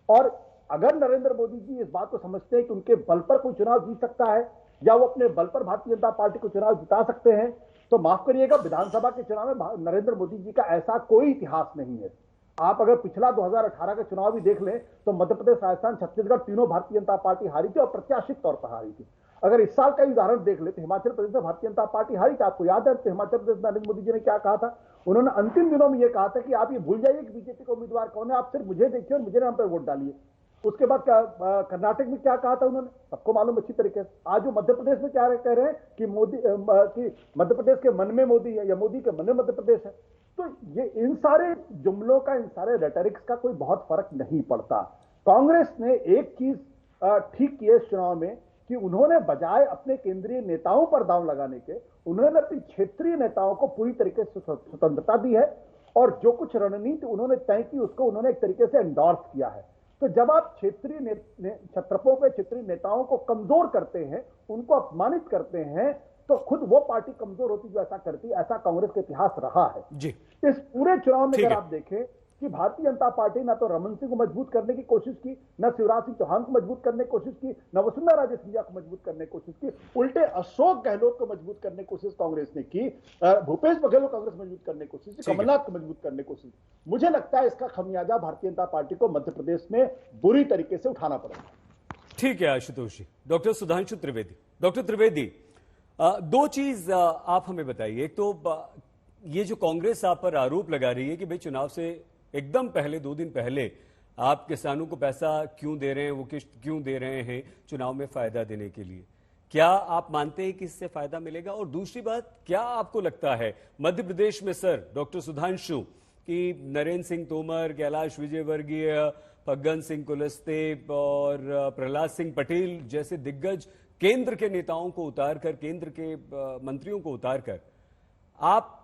M: और अगर नरेंद्र मोदी जी इस बात को समझते हैं कि उनके बल पर कोई चुनाव जीत सकता है या वो अपने बल पर भारतीय जनता पार्टी को चुनाव जिता सकते हैं, तो माफ करिएगा, विधानसभा के चुनाव में नरेंद्र मोदी जी का ऐसा कोई इतिहास नहीं है। आप अगर पिछला 2018 का चुनाव भी देख लें तो मध्य प्रदेश, राजस्थान, छत्तीसगढ़ तीनों भारतीय जनता पार्टी हारी थी और प्रत्याशित तौर पर हारी थी। अगर इस साल का उदाहरण देख ले तो हिमाचल प्रदेश में भारतीय जनता पार्टी हारी थी। आपको याद है तो हिमाचल प्रदेश में नरेंद्र मोदी जी ने क्या कहा था? उन्होंने अंतिम दिनों में यह कहा था कि आप ये भूल जाइए कि बीजेपी का उम्मीदवार कौन है, आप सिर्फ मुझे देखिए और मुझे नाम पर वोट डालिए। उसके बाद क्या कर्नाटक में क्या कहा था उन्होंने, सबको मालूम अच्छी तरीके से। आज वो मध्य प्रदेश में क्या कह रहे हैं कि मोदी कि मध्य प्रदेश के मन में मोदी है या मोदी के मन में मध्य प्रदेश है। तो ये इन सारे जुमलों का, इन सारे रेटरिक्स का कोई बहुत फर्क नहीं पड़ता। कांग्रेस ने एक चीज ठीक की है इस चुनाव में कि उन्होंने बजाय अपने केंद्रीय नेताओं पर दांव लगाने के, उन्होंने अपने क्षेत्रीय नेताओं को पूरी तरीके से स्वतंत्रता दी है और जो कुछ रणनीति उन्होंने तय की उसको उन्होंने एक तरीके से एंडोर्स किया है। तो जब आप क्षेत्रीय छत्रपों के क्षेत्रीय नेताओं को कमजोर करते हैं, उनको अपमानित करते हैं, तो खुद वो पार्टी कमजोर होती जो ऐसा करती। ऐसा कांग्रेस का इतिहास रहा है
A: जी।
M: इस पूरे चुनाव में अगर आप देखें कि भारतीय जनता पार्टी ना तो रमन सिंह को मजबूत करने की कोशिश की, न शिवराज सिंह चौहान को मजबूत करने की कोशिश की, न वसुंधरा राजे सिंधिया को मजबूत करने की कोशिश की, उल्टे अशोक गहलोत को मजबूत करने की कोशिश कांग्रेस ने की, भूपेश बघेल को कांग्रेस मजबूत करने की कोशिश की, कमलनाथ को मजबूत करने की कोशिश। मुझे लगता है इसका खमियाजा भारतीय जनता पार्टी को मध्य प्रदेश में बुरी तरीके से उठाना पड़ेगा।
A: ठीक है आशुतोष जी। डॉक्टर सुधांशु त्रिवेदी, डॉक्टर त्रिवेदी, दो चीज आप हमें बताइए। एक तो ये जो कांग्रेस आप पर आरोप लगा रही है कि भाई चुनाव से एकदम पहले, 2 दिन पहले आप किसानों को पैसा क्यों दे रहे हैं, वो किस्त क्यों दे रहे हैं चुनाव में फायदा देने के लिए, क्या आप मानते हैं कि इससे फायदा मिलेगा? और दूसरी बात, क्या आपको लगता है मध्य प्रदेश में सर डॉक्टर सुधांशु कि नरेंद्र सिंह तोमर, कैलाश विजयवर्गीय, फग्गन सिंह कुलस्ते और प्रहलाद सिंह पटेल जैसे दिग्गज केंद्र के नेताओं को उतारकर, केंद्र के मंत्रियों को उतारकर, आप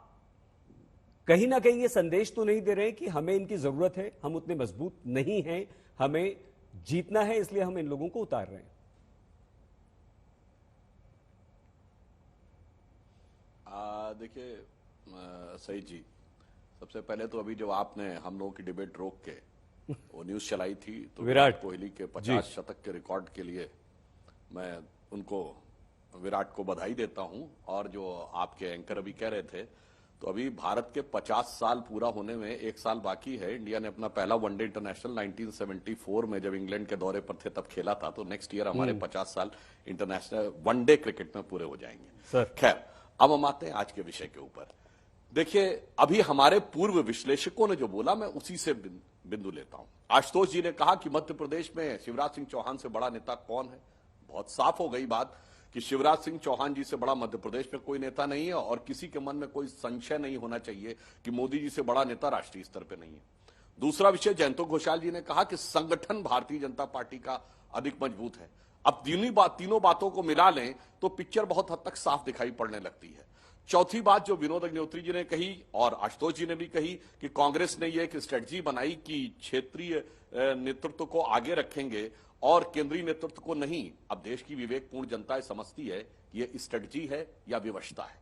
A: कहीं ना कहीं ये संदेश तो नहीं दे रहे कि हमें इनकी जरूरत है, हम उतने मजबूत नहीं हैं, हमें जीतना है इसलिए हम इन लोगों को उतार रहे हैं?
I: देखिए सही जी, सबसे पहले तो अभी जब आपने हम लोगों की डिबेट रोक के वो न्यूज चलाई थी तो विराट कोहली के 50 शतक के रिकॉर्ड के लिए मैं उनको, विराट को बधाई देता हूं। और जो आपके एंकर अभी कह रहे थे, तो अभी भारत के 50 साल पूरा होने में 1 साल बाकी है। इंडिया ने अपना पहला वनडे इंटरनेशनल 1974 में जब इंग्लैंड के दौरे पर थे तब खेला था, तो नेक्स्ट ईयर हमारे 50 साल इंटरनेशनल वनडे क्रिकेट में पूरे हो जाएंगे। खैर, अब हम आते हैं आज के विषय के ऊपर। देखिए, अभी हमारे पूर्व विश्लेषकों ने जो बोला, मैं उसी से बिंदु लेता हूं। आशुतोष जी ने कहा कि मध्य प्रदेश में शिवराज सिंह चौहान से बड़ा नेता कौन है। बहुत साफ हो गई बात कि शिवराज सिंह चौहान जी से बड़ा मध्य प्रदेश में कोई नेता नहीं है, और किसी के मन में कोई संशय नहीं होना चाहिए कि मोदी जी से बड़ा नेता राष्ट्रीय स्तर पर नहीं है। दूसरा विषय, जयंत घोषाल जी ने कहा कि संगठन भारतीय जनता पार्टी का अधिक मजबूत है। अब तीनों बातों को मिला लें तो पिक्चर बहुत हद तक साफ दिखाई पड़ने लगती है। चौथी बात जो विनोद अग्निहोत्री जी ने कही और आशुतोष जी ने भी कही कि कांग्रेस ने यह एक स्ट्रेटजी बनाई कि क्षेत्रीय नेतृत्व को आगे रखेंगे और केंद्रीय नेतृत्व को नहीं। अब देश की विवेकपूर्ण जनता समझती है ये स्ट्रेटजी है या विवशता है,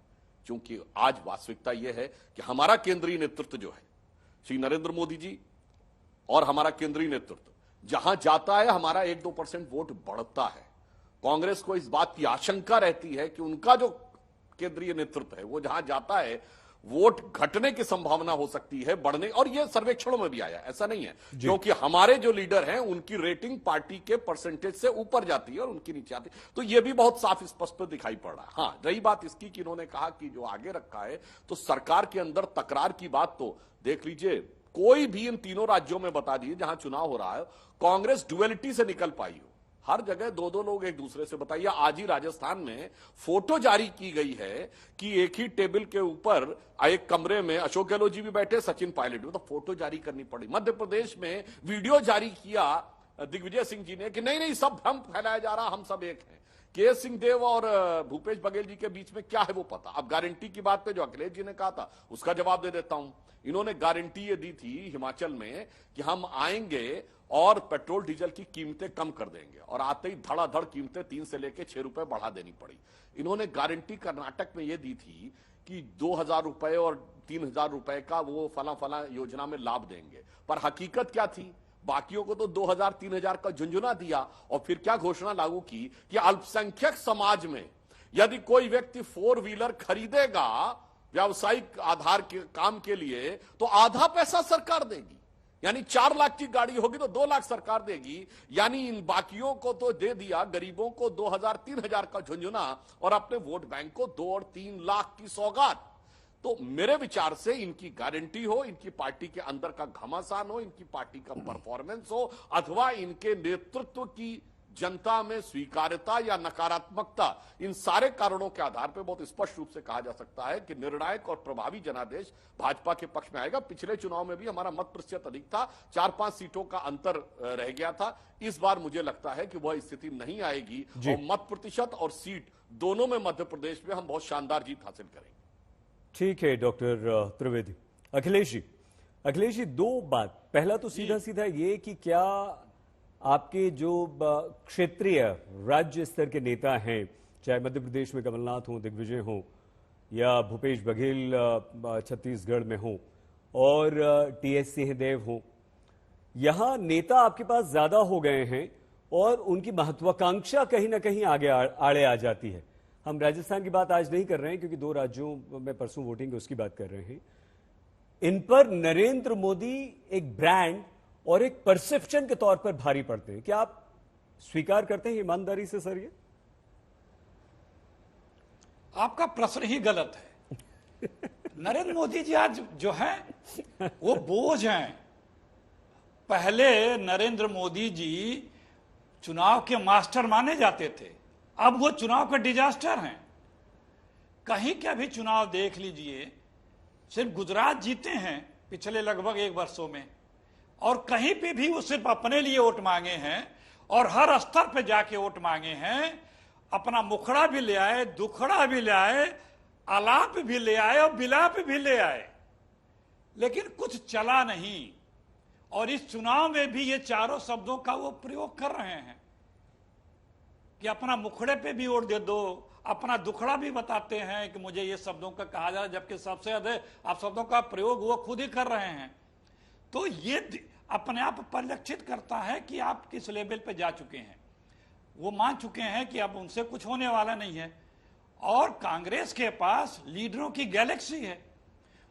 I: क्योंकि आज वास्तविकता यह है कि हमारा केंद्रीय नेतृत्व जो है, श्री नरेंद्र मोदी जी और हमारा केंद्रीय नेतृत्व जहां जाता है, हमारा 1-2% वोट बढ़ता है। कांग्रेस को इस बात की आशंका रहती है कि उनका जो केंद्रीय नेतृत्व है वो जहां जाता है वोट घटने की संभावना हो सकती है, बढ़ने, और ये सर्वेक्षणों में भी आया, ऐसा नहीं है, क्योंकि हमारे जो लीडर हैं उनकी रेटिंग पार्टी के परसेंटेज से ऊपर जाती है और उनकी नीचे आती है, तो ये भी बहुत साफ स्पष्ट दिखाई पड़ रहा है। हाँ, रही बात इसकी कि इन्होंने कहा कि जो आगे रखा है, तो सरकार के अंदर तकरार की बात तो देख लीजिए, कोई भी इन तीनों राज्यों में बता दीजिए जहां चुनाव हो रहा है, कांग्रेस ड्युअलिटी से निकल पाई हो। हर जगह दो दो लोग एक दूसरे से, बताइए, आज ही राजस्थान में फोटो जारी की गई है कि एक ही टेबल के ऊपर एक कमरे में अशोक गहलोत जी भी बैठे, सचिन पायलट भी, तो फोटो जारी करनी पड़ी। मध्य प्रदेश में वीडियो जारी किया दिग्विजय सिंह जी ने कि नहीं नहीं, सब भ्रम फैलाया जा रहा, हम सब एक हैं। के सिंहदेव और भूपेश बघेल जी के बीच में क्या है वो पता। अब गारंटी की बात पे जो अखिलेश जी ने कहा था उसका जवाब दे देता हूं। इन्होंने गारंटी ये दी थी हिमाचल में कि हम आएंगे और पेट्रोल डीजल की कीमतें कम कर देंगे, और आते ही धड़ाधड़ कीमतें 3 से लेकर 6 रुपए बढ़ा देनी पड़ी। इन्होंने गारंटी कर्नाटक में यह दी थी कि 2,000 रुपए और 3,000 रुपए का वो फला फला योजना में लाभ देंगे, पर हकीकत क्या थी, बाकियों को तो 2,000 3,000 का झुंझुना दिया, और फिर क्या घोषणा लागू की कि अल्पसंख्यक समाज में यदि कोई व्यक्ति 4 व्हीलर खरीदेगा व्यावसायिक आधार के काम के लिए, तो आधा पैसा सरकार देगी। यानी 4 लाख की गाड़ी होगी तो 2 लाख सरकार देगी, यानी इन बाकियों को तो दे दिया, गरीबों को 2,000 3,000 का झुंझुना, और अपने वोट बैंक को 2 और 3 लाख की सौगात। तो मेरे विचार से इनकी गारंटी हो, इनकी पार्टी के अंदर का घमासान हो, इनकी पार्टी का परफॉर्मेंस हो, अथवा इनके नेतृत्व की जनता में स्वीकार्यता या नकारात्मकता, इन सारे कारणों के आधार पर बहुत स्पष्ट रूप से कहा जा सकता है कि निर्णायक और प्रभावी जनादेश भाजपा के पक्ष में आएगा। पिछले चुनाव में भी हमारा मत प्रतिशत अधिक था, 4-5 सीटों का अंतर रह गया था। इस बार मुझे लगता है कि वह स्थिति नहीं आएगी, और मत प्रतिशत और सीट दोनों में मध्य प्रदेश में हम बहुत शानदार जीत हासिल करेंगे।
A: ठीक है डॉक्टर त्रिवेदी। अखिलेश जी, 2 बात। पहला तो सीधा सीधा ये कि क्या आपके जो क्षेत्रीय राज्य स्तर के नेता हैं, चाहे मध्य प्रदेश में कमलनाथ हो, दिग्विजय हो, या भूपेश बघेल छत्तीसगढ़ में हो, और टीएस सिंहदेव हो, यहां नेता आपके पास ज्यादा हो गए हैं और उनकी महत्वाकांक्षा कहीं ना कहीं आगे आड़े आ जाती है। हम राजस्थान की बात आज नहीं कर रहे हैं क्योंकि 2 राज्यों में परसों वोटिंग है, उसकी बात कर रहे हैं। इन पर नरेंद्र मोदी एक ब्रांड और एक परसेप्शन के तौर पर भारी पड़ते हैं। क्या आप स्वीकार करते हैं ईमानदारी से सर? ये
J: आपका प्रश्न ही गलत है। नरेंद्र मोदी जी आज जो है वो बोझ हैं। पहले नरेंद्र मोदी जी चुनाव के मास्टर माने जाते थे, अब वो चुनाव का डिजास्टर हैं। कहीं का भी चुनाव देख लीजिए, सिर्फ गुजरात जीते हैं पिछले लगभग 1 वर्षों में, और कहीं पे भी वो सिर्फ अपने लिए वोट मांगे हैं, और हर स्तर पे जाके वोट मांगे हैं। अपना मुखड़ा भी ले आए, दुखड़ा भी ले आए, आलाप भी ले आए और विलाप भी ले आए, लेकिन कुछ चला नहीं। और इस चुनाव में भी ये चारों शब्दों का वो प्रयोग कर रहे हैं कि अपना मुखड़े पे भी वोट दे दो, अपना दुखड़ा भी बताते हैं कि मुझे ये शब्दों का कहा जा रहा है, जबकि सबसे ज्यादा आप शब्दों का प्रयोग वो खुद ही कर रहे हैं। तो ये अपने आप परिलक्षित करता है कि आप किस लेवल पे जा चुके हैं। वो मान चुके हैं कि अब उनसे कुछ होने वाला नहीं है, और कांग्रेस के पास लीडरों की गैलेक्सी है।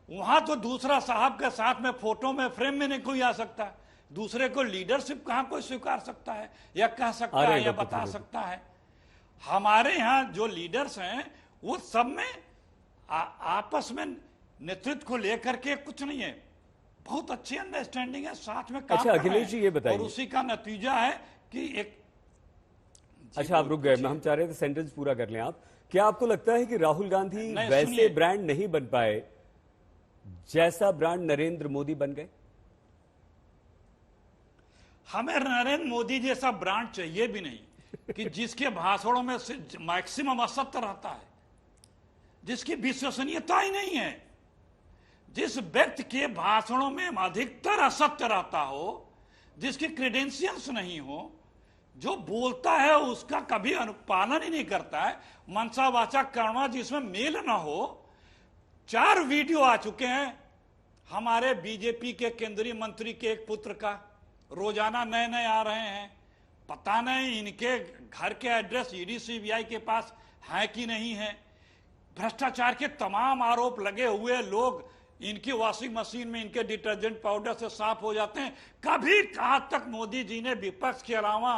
J: वहां तो दूसरा साहब के साथ में फोटो में फ्रेम में नहीं कोई आ सकता, दूसरे को लीडरशिप कहां कोई स्वीकार सकता है या कह सकता है या बता सकता है। हमारे यहाँ जो लीडर्स हैं वो सब में आपस में नेतृत्व को लेकर के कुछ नहीं है, बहुत अच्छी अंडरस्टैंडिंग है, साथ में काम
A: अच्छा अखिलेश जी ये बताइए,
J: और उसी का नतीजा है कि एक।
A: अच्छा आप रुक गए, हम चाह रहे थे सेंटेंस पूरा कर लें आप। क्या आपको लगता है कि राहुल गांधी वैसे ब्रांड नहीं बन पाए जैसा ब्रांड नरेंद्र मोदी बन गए?
J: हमें नरेंद्र मोदी जैसा ब्रांड चाहिए भी नहीं कि जिसके भाषणों में मैक्सिमम असत्य रहता है, जिसकी विश्वसनीयता ही नहीं है, जिस व्यक्ति के भाषणों में अधिकतर असत्य रहता हो, जिसकी क्रेडेंशियल्स नहीं हो, जो बोलता है उसका कभी अनुपालन ही नहीं करता है, मनसा वाचा कर्मा जिसमें मेल ना हो। 4 वीडियो आ चुके हैं हमारे बीजेपी के केंद्रीय मंत्री के एक पुत्र का, रोजाना नए नए आ रहे हैं। पता नहीं इनके घर के एड्रेस ईडी सीबीआई के पास है कि नहीं है। भ्रष्टाचार के तमाम आरोप लगे हुए लोग इनकी वॉशिंग मशीन में इनके डिटर्जेंट पाउडर से साफ हो जाते हैं। कभी कहां तक मोदी जी ने विपक्ष के अलावा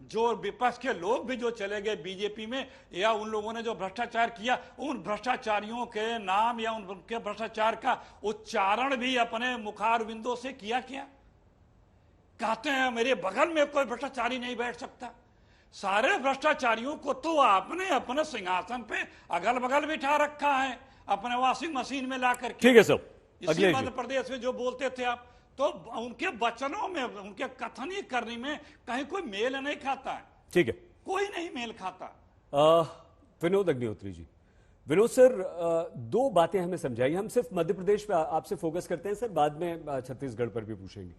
J: जो विपक्ष के लोग भी जो चले गए बीजेपी में, या उन लोगों ने जो भ्रष्टाचार किया, उन भ्रष्टाचारियों के नाम या उनके भ्रष्टाचार का उच्चारण भी अपने मुखारविंदों से किया क्या? कहते हैं मेरे बगल में कोई भ्रष्टाचारी नहीं बैठ सकता। सारे भ्रष्टाचारियों को तो आपने अपने सिंहासन पे अगल बगल बिठा रखा है, अपने वॉशिंग मशीन में ला करके।
A: ठीक है सर,
J: इसी मध्य प्रदेश में जो बोलते थे आप, तो उनके वचनों में, उनके कथनी करने में कहीं कोई मेल नहीं खाता है।
A: ठीक है,
J: कोई नहीं मेल खाता।
A: विनोद अग्निहोत्री जी, विनोद सर, दो बातें हमें समझाई। हम सिर्फ मध्य प्रदेश पे आपसे फोकस करते हैं सर, बाद में छत्तीसगढ़ पर भी पूछेंगे।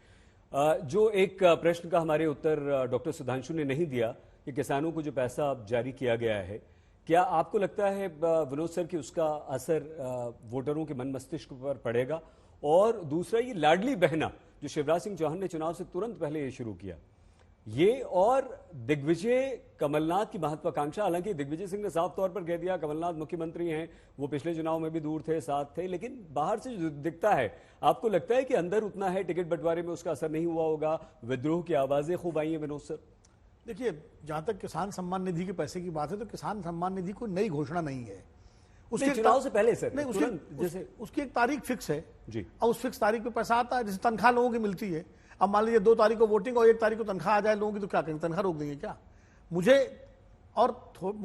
A: जो एक प्रश्न का हमारे उत्तर डॉक्टर सुधांशु ने नहीं दिया कि किसानों को जो पैसा जारी किया गया है, क्या आपको लगता है विनोद सर कि उसका असर वोटरों के मन मस्तिष्क पर पड़ेगा? और दूसरा, ये लाडली बहना जो शिवराज सिंह चौहान ने चुनाव से तुरंत पहले ये शुरू किया, ये और दिग्विजय कमलनाथ की महत्वाकांक्षा, हालांकि दिग्विजय सिंह ने साफ तौर पर कह दिया कमलनाथ मुख्यमंत्री हैं, वो पिछले चुनाव में भी दूर थे, साथ थे, लेकिन बाहर से जो दिखता है, आपको लगता है कि अंदर उतना है, टिकट बंटवारे में उसका असर नहीं हुआ होगा, विद्रोह की आवाजें खूब आई हैं विनोद सर?
K: देखिए, जहां तक किसान सम्मान निधि के पैसे की बात है, तो किसान सम्मान निधि कोई नई घोषणा नहीं है।
A: उसके चुनाव से पहले सर,
K: नहीं, उसकी एक तारीख फिक्स है
A: जी,
K: और उस फिक्स तारीख पे पैसा आता है। जैसे तनख्वाह लोगों की मिलती है, अब मान लीजिए 2 तारीख को वोटिंग और 1 तारीख को तनख्वाह आ जाए लोगों की, तो क्या करेंगे? तनख्वाह रोक देंगे क्या? मुझे और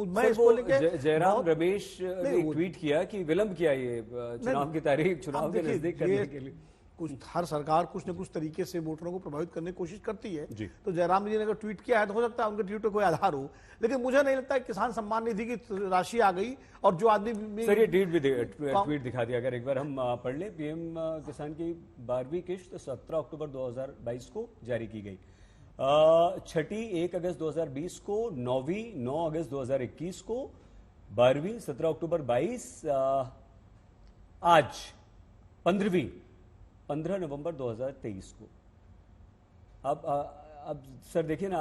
K: मैं इसको लेके
A: जयराम रमेश ने ट्वीट किया कि विलंब किया ये चुनाव की तारीख, चुनाव के नजदीक करने के लिए।
K: कुछ हर सरकार कुछ न कुछ तरीके से वोटरों को प्रभावित करने की कोशिश करती है। तो जयराम जी ने अगर ट्वीट किया है तो हो सकता है उनके ट्वीट पर कोई आधार हो, लेकिन मुझे नहीं लगता है किसान सम्मान निधि की राशि आ गई और जो आदमी।
A: सर, ये ट्वीट दिखा दिया, अगर एक बार हम पढ़ लें। पीएम किसान की 12वीं किश्त 17 अक्टूबर 2022 को जारी की गई, छठी 1 अगस्त 2020 को, 9वीं 9 अगस्त 2021 को, 12वीं 17 अक्टूबर 22, आज 15वीं 15 नवंबर 2023 को। अब सर देखिए ना,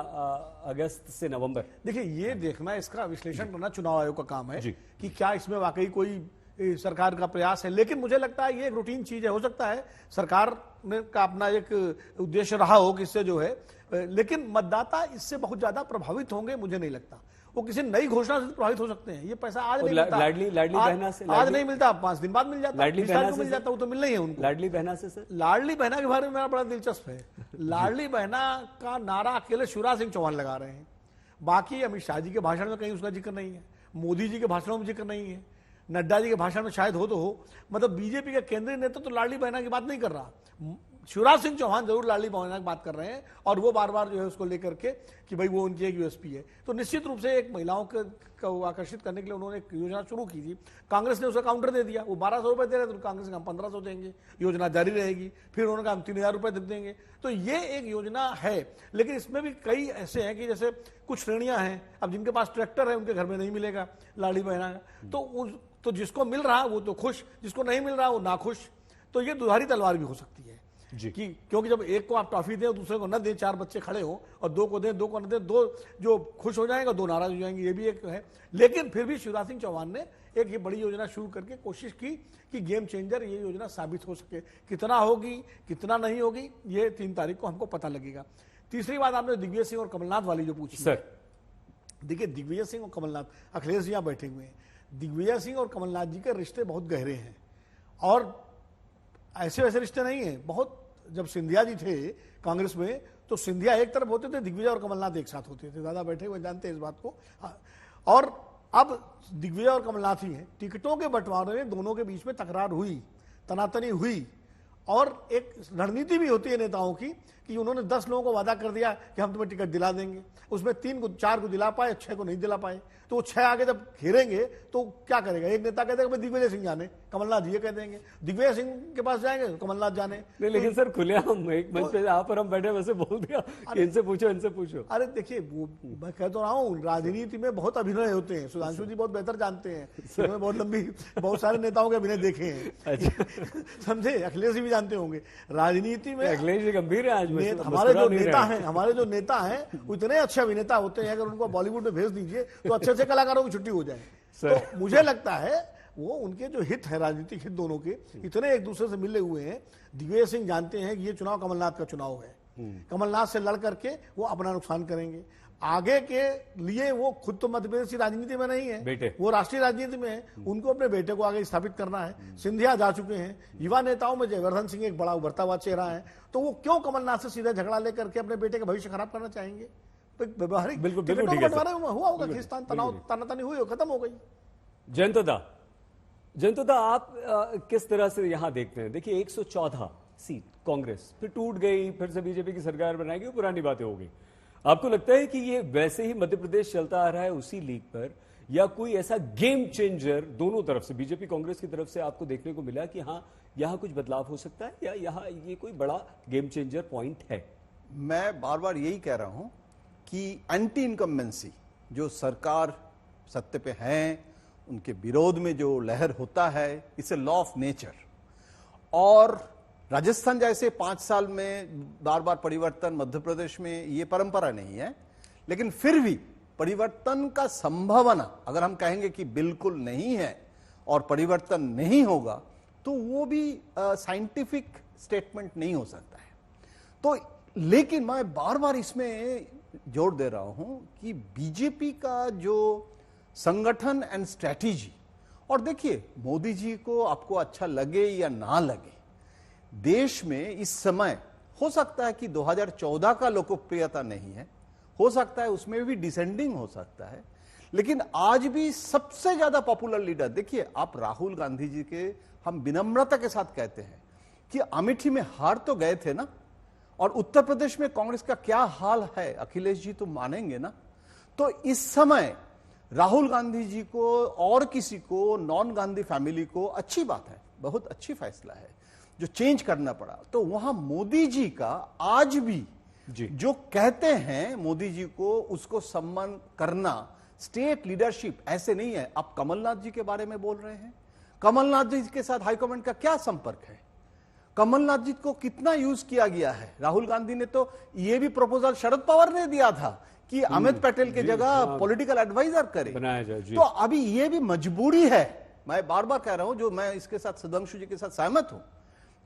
A: अगस्त से नवंबर,
K: देखिए ये देखना, इसका विश्लेषण करना चुनाव आयोग का काम है कि क्या इसमें वाकई कोई सरकार का प्रयास है। लेकिन मुझे लगता है ये एक रूटीन चीज है, हो सकता है सरकार ने का अपना एक उद्देश्य रहा हो कि इससे जो है, लेकिन मतदाता इससे बहुत ज्यादा प्रभावित होंगे मुझे नहीं लगता। वो किसी नई घोषणा से प्रभावित हो सकते हैं। ये पैसा आज नहीं मिलता,
A: लाडली बहना से
K: आज नहीं मिलता, 5 दिन बाद मिल जाता,
A: लाडली बहना से
K: मिल जाता, वो तो मिलना ही है उनको।
A: लाडली बहना से सर,
K: लाडली बहना के बारे में मेरा बड़ा दिलचस्प है। लाडली बहना का नारा अकेले शिवराज सिंह चौहान लगा रहे हैं, बाकी अमित शाह जी के भाषण में कहीं उसका जिक्र नहीं है, मोदी जी के भाषणों में जिक्र नहीं है, नड्डा जी के भाषण में शायद हो तो हो, मतलब बीजेपी का केंद्रीय नेता तो लाडली बहना की बात नहीं कर रहा। शिवराज सिंह चौहान जरूर लाडली बहना की बात कर रहे हैं, और वो बार बार जो है उसको लेकर के कि भाई वो उनकी एक यूएसपी है। तो निश्चित रूप से एक महिलाओं को आकर्षित करने के लिए उन्होंने एक योजना शुरू की थी। कांग्रेस ने उसका काउंटर दे दिया, वो 1200 रुपए दे रहे थे, तो कांग्रेस ने 1500 देंगे, योजना जारी रहेगी। फिर उन्होंने कहा हम 3000 रुपए देंगे। तो ये एक योजना है, लेकिन इसमें भी कई ऐसे हैं कि जैसे कुछ श्रेणियां हैं, अब जिनके पास ट्रैक्टर है उनके घर में नहीं मिलेगा लाडली बहना का, तो जिसको मिल रहा वो तो खुश, जिसको नहीं मिल रहा वो नाखुश। तो ये दुधारी तलवार भी हो सकती है कि क्योंकि जब एक को आप टॉफी दें और दूसरे को न दें, 4 बच्चे खड़े हो और 2 को दें 2 को न दें, 2 जो खुश हो जाएंगे 2 नाराज हो जाएंगे, ये भी एक है। लेकिन फिर भी शिवराज सिंह चौहान ने एक ये बड़ी योजना शुरू करके कोशिश की कि गेम चेंजर ये योजना साबित हो सके। कितना होगी कितना नहीं होगी ये 3 तारीख को हमको पता लगेगा। तीसरी बात आपने दिग्विजय सिंह और कमलनाथ वाली जो पूछी सर, देखिए दिग्विजय सिंह और कमलनाथ, अखिलेश जी यहाँ बैठे हुए हैं, दिग्विजय सिंह और कमलनाथ जी के रिश्ते बहुत गहरे हैं और ऐसे वैसे रिश्ते नहीं है। बहुत जब सिंधिया जी थे कांग्रेस में तो सिंधिया एक तरफ होते थे, दिग्विजय और कमलनाथ एक साथ होते थे, दादा बैठे हुए जानते हैं इस बात को। और अब दिग्विजय और कमलनाथ ही हैं। टिकटों के बंटवारे में दोनों के बीच में तकरार हुई, तनातनी हुई, और एक रणनीति भी होती है नेताओं की कि उन्होंने 10 लोगों को वादा कर दिया कि हम तुम्हें टिकट दिला देंगे, उसमें 3 को 4 को दिला पाए, 6 को नहीं दिला पाए, तो वो 6 आगे जब घेरेंगे तो क्या करेगा? एक नेता कहते हैं दिग्विजय सिंह जाने, कमलनाथ जी कह देंगे दिग्विजय सिंह के पास जाएंगे तो कमलनाथ जाने।
A: नहीं, लेकिन सर खुलेआम एक मंच पे यहाँ पर हम बैठे वैसे बोल दिया कि इनसे पूछो।
K: अरे देखिए, वो मैं कह तो रहा हूँ, राजनीति में बहुत अभिनय होते हैं, सुधांशु जी बहुत बेहतर जानते हैं, बहुत सारे नेताओं के अभिनय देखे हैं, समझे? अखिलेश जी भी जानते होंगे राजनीति में।
A: अखिलेश जी गंभीर है आज,
K: हमारे जो नेता हैं वो इतने अच्छे अभिनेता होते हैं, अगर उनको बॉलीवुड में भेज दीजिए तो अच्छे अच्छे कलाकारों की छुट्टी हो जाए। तो मुझे लगता है वो उनके जो हित है, राजनीतिक हित दोनों के इतने एक दूसरे से मिले हुए हैं। दिग्विजय सिंह जानते हैं कि ये चुनाव कमलनाथ का चुनाव है, कमलनाथ से लड़ करके वो अपना नुकसान करेंगे। आगे के लिए वो खुद तो मध्य प्रदेश की राजनीति में नहीं है,
A: बेटे
K: वो राष्ट्रीय राजनीति में है, उनको अपने बेटे को आगे स्थापित करना है। सिंधिया जा चुके हैं, युवा नेताओं में जयवर्धन सिंह एक बड़ा उभरता हुआ चेहरा है, तो वो क्यों कमलनाथ से सीधा झगड़ा लेकर के अपने बेटे का भविष्य खराब करना चाहेंगे? तो व्यवहारिक
A: बिल्कुल
K: टिकटों
A: ठीक
K: का
A: है सर।
K: बंटवारा हुआ होगा, खींचतान तनातनी हुई हो, खत्म हो गई।
A: जयंतदा आप किस तरह से यहां देखते हैं? देखिए 114 सीट कांग्रेस, फिर टूट गई, फिर से बीजेपी की सरकार बनाएगी, पुरानी बातें हो गई। आपको लगता है कि ये वैसे ही मध्य प्रदेश चलता आ रहा है उसी लीग पर, या कोई ऐसा गेम चेंजर दोनों तरफ से, बीजेपी कांग्रेस की तरफ से आपको देखने को मिला कि हाँ यहां कुछ बदलाव हो सकता है, या यहां ये कोई बड़ा गेम चेंजर पॉइंट है?
L: मैं बार बार यही कह रहा हूं कि एंटी इनकम्बेंसी, जो सरकार सत्य पे हैं उनके विरोध में जो लहर होता है, it's a law of nature. और राजस्थान जैसे 5 साल में बार बार परिवर्तन, मध्य प्रदेश में ये परंपरा नहीं है, लेकिन फिर भी परिवर्तन का संभावना अगर हम कहेंगे कि बिल्कुल नहीं है और परिवर्तन नहीं होगा, तो वो भी साइंटिफिक स्टेटमेंट नहीं हो सकता है। तो लेकिन मैं बार बार इसमें जोर दे रहा हूं कि बीजेपी का जो संगठन एंड स्ट्रैटेजी, और देखिए मोदी जी को आपको अच्छा लगे या ना लगे, देश में इस समय हो सकता है कि 2014 का लोकप्रियता नहीं है, हो सकता है उसमें भी डिसेंडिंग हो सकता है, लेकिन आज भी सबसे ज्यादा पॉपुलर लीडर, देखिए आप राहुल गांधी जी के, हम विनम्रता के साथ कहते हैं कि अमेठी में हार तो गए थे ना, और उत्तर प्रदेश में कांग्रेस का क्या हाल है, अखिलेश जी तो मानेंगे ना। तो इस समय राहुल गांधी जी को और किसी को, नॉन गांधी फैमिली को, अच्छी बात है, बहुत अच्छी फैसला है जो चेंज करना पड़ा। तो वहां मोदी जी का आज भी जो कहते हैं मोदी जी को, उसको सम्मान करना, स्टेट लीडरशिप ऐसे नहीं है। आप कमलनाथ जी के बारे में बोल रहे हैं, कमलनाथ जी के साथ हाईकमांड का क्या संपर्क है? कमलनाथ जी को कितना यूज किया गया है? राहुल गांधी ने तो ये भी प्रपोजल शरद पवार ने दिया था कि अमित पटेल की जगह पॉलिटिकल एडवाइजर करे,
A: बनाया जाए।
L: तो अभी ये भी मजबूरी है। मैं बार बार कह रहा हूं, जो मैं इसके साथ सुधांशु जी के साथ सहमत हूं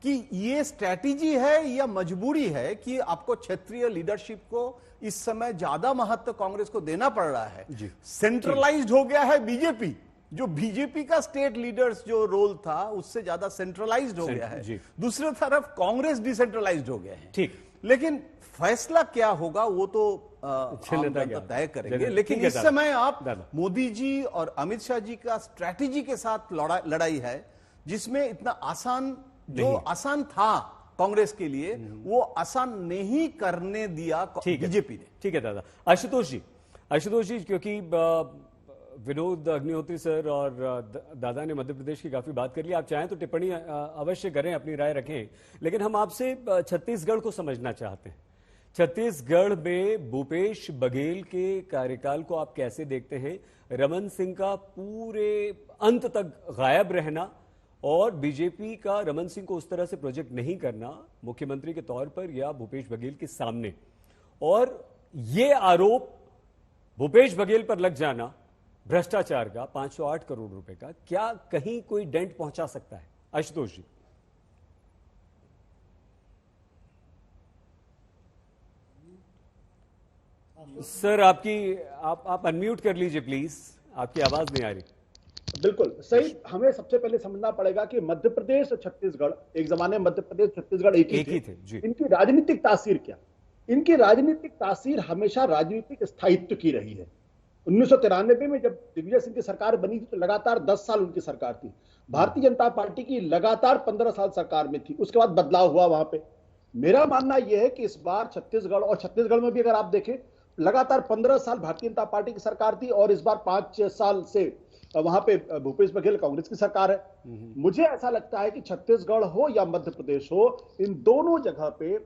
L: कि ये स्ट्रैटेजी है या मजबूरी है कि आपको क्षेत्रीय लीडरशिप को इस समय ज्यादा महत्व कांग्रेस को देना पड़ रहा है। सेंट्रलाइज्ड हो गया है बीजेपी, जो बीजेपी का स्टेट लीडर्स जो रोल था उससे ज्यादा सेंट्रलाइज्ड हो गया है। दूसरी तरफ कांग्रेस डिसेंट्रलाइज्ड हो गया है।
A: ठीक,
L: लेकिन फैसला क्या होगा वो तो तय करेंगे। लेकिन इस समय आप मोदी जी और अमित शाह जी का स्ट्रैटेजी के साथ लड़ाई है, जिसमें इतना आसान, जो आसान था कांग्रेस के लिए, वो आसान नहीं करने दिया बीजेपी ने।
A: ठीक है दादा। आशुतोष जी, क्योंकि विनोद अग्निहोत्री सर और दादा ने मध्य प्रदेश की काफी बात कर ली, आप चाहें तो टिप्पणी अवश्य करें, अपनी राय रखें, लेकिन हम आपसे छत्तीसगढ़ को समझना चाहते हैं। छत्तीसगढ़ में भूपेश बघेल के कार्यकाल को आप कैसे देखते हैं? रमन सिंह का पूरे अंत तक गायब रहना और बीजेपी का रमन सिंह को उस तरह से प्रोजेक्ट नहीं करना मुख्यमंत्री के तौर पर या भूपेश बघेल के सामने, और ये आरोप भूपेश बघेल पर लग जाना भ्रष्टाचार का 508 करोड़ रुपए का, क्या कहीं कोई डेंट पहुंचा सकता है? आशुतोष जी। सर आप अनम्यूट कर लीजिए प्लीज, आपकी आवाज नहीं आ रही।
M: बिल्कुल सही। हमें सबसे पहले समझना पड़ेगा कि मध्य प्रदेश और छत्तीसगढ़, एक जमाने में मध्य प्रदेश छत्तीसगढ़ एक ही थे। इनकी राजनीतिक तासीर क्या? इनकी राजनीतिक तासीर हमेशा राजनीतिक स्थायित्व की रही है। 1993 में जब दिग्विजय सिंह की सरकार बनी थी तो लगातार 10 साल उनकी सरकार थी। भारतीय जनता पार्टी की लगातार 15 साल सरकार में थी, उसके बाद बदलाव हुआ वहां पे। मेरा मानना यह है कि इस बार छत्तीसगढ़, और छत्तीसगढ़ में भी अगर आप देखें, लगातार 15 साल भारतीय जनता पार्टी की सरकार थी और इस बार 5 साल से वहां पे भूपेश बघेल कांग्रेस की सरकार है। मुझे ऐसा लगता है कि छत्तीसगढ़ हो या मध्य प्रदेश हो, इन दोनों जगह पे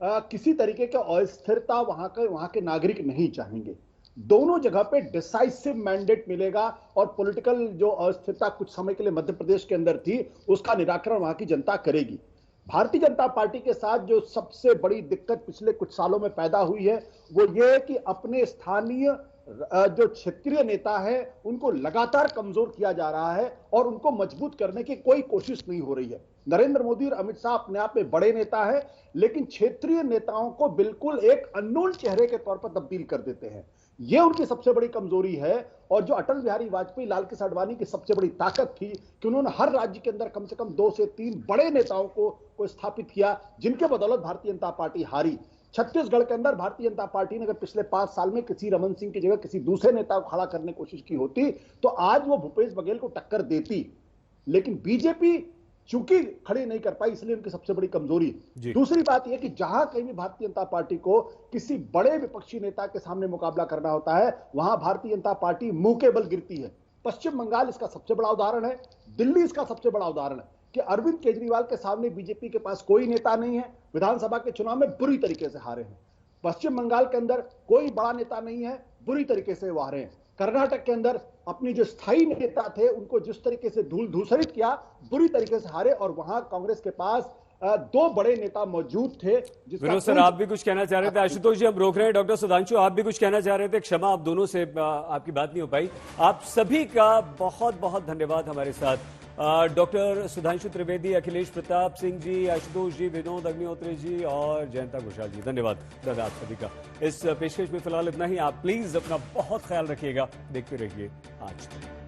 M: किसी तरीके की अस्थिरता वहां के नागरिक नहीं चाहेंगे। दोनों जगह पे डिसाइसिव मैंडेट मिलेगा और पॉलिटिकल जो अस्थिरता कुछ समय के लिए मध्य प्रदेश के अंदर थी, उसका निराकरण वहां की जनता करेगी। भारतीय जनता पार्टी के साथ जो सबसे बड़ी दिक्कत पिछले कुछ सालों में पैदा हुई है वो ये है कि अपने स्थानीय जो क्षेत्रीय नेता है उनको लगातार कमजोर किया जा रहा है और उनको मजबूत करने की कोई कोशिश नहीं हो रही है। नरेंद्र मोदी और अमित शाह अपने आप में बड़े नेता है, लेकिन क्षेत्रीय नेताओं को बिल्कुल एक अननोन चेहरे के तौर पर तब्दील कर देते हैं। यह उनकी सबसे बड़ी कमजोरी है। और जो अटल बिहारी वाजपेयी, लाल कृष्ण आडवाणी की सबसे बड़ी ताकत थी कि उन्होंने हर राज्य के अंदर कम से कम 2 से 3 बड़े नेताओं को स्थापित किया, जिनके बदौलत भारतीय जनता पार्टी हारी। छत्तीसगढ़ के अंदर भारतीय जनता पार्टी ने अगर पिछले 5 साल में किसी रमन सिंह की जगह किसी दूसरे नेता को खड़ा करने की कोशिश की होती तो आज वो भूपेश बघेल को टक्कर देती, लेकिन बीजेपी चूंकि खड़ी नहीं कर पाई, इसलिए उनकी सबसे बड़ी कमजोरी। दूसरी बात यह कि जहां कहीं भी भारतीय जनता पार्टी को किसी बड़े विपक्षी नेता के सामने मुकाबला करना होता है, वहां भारतीय जनता पार्टी मुंह के बल गिरती है। पश्चिम बंगाल इसका सबसे बड़ा उदाहरण है, दिल्ली इसका सबसे बड़ा उदाहरण है कि अरविंद केजरीवाल के सामने बीजेपी के पास कोई नेता नहीं है, विधानसभा के चुनाव में बुरी तरीके से हारे हैं। पश्चिम बंगाल के अंदर कोई बड़ा नेता नहीं है, बुरी तरीके से वो हारे हैं। कर्नाटक के अंदर अपनी जो स्थायी नेता थे उनको जिस तरीके से धूल धूसरित किया, बुरी तरीके से हारे। और वहां कांग्रेस के पास 2 बड़े नेता मौजूद थे।
A: विनोद सर, आप भी कुछ कहना चाह रहे थे। आशुतोष जी हम रोक रहे हैं। डॉक्टर सुधांशु, आप भी कुछ कहना चाह रहे थे। क्षमा, आप दोनों से आपकी बात नहीं हो पाई। आप सभी का बहुत बहुत धन्यवाद हमारे साथ। डॉक्टर सुधांशु त्रिवेदी, अखिलेश प्रताप सिंह जी, आशुतोष जी, विनोद अग्निहोत्री जी और जयंता घोषाल जी, धन्यवाद दादा आप सभी का। इस पेशकश में फिलहाल इतना ही। आप प्लीज अपना बहुत ख्याल रखिएगा। देखते रहिए आज।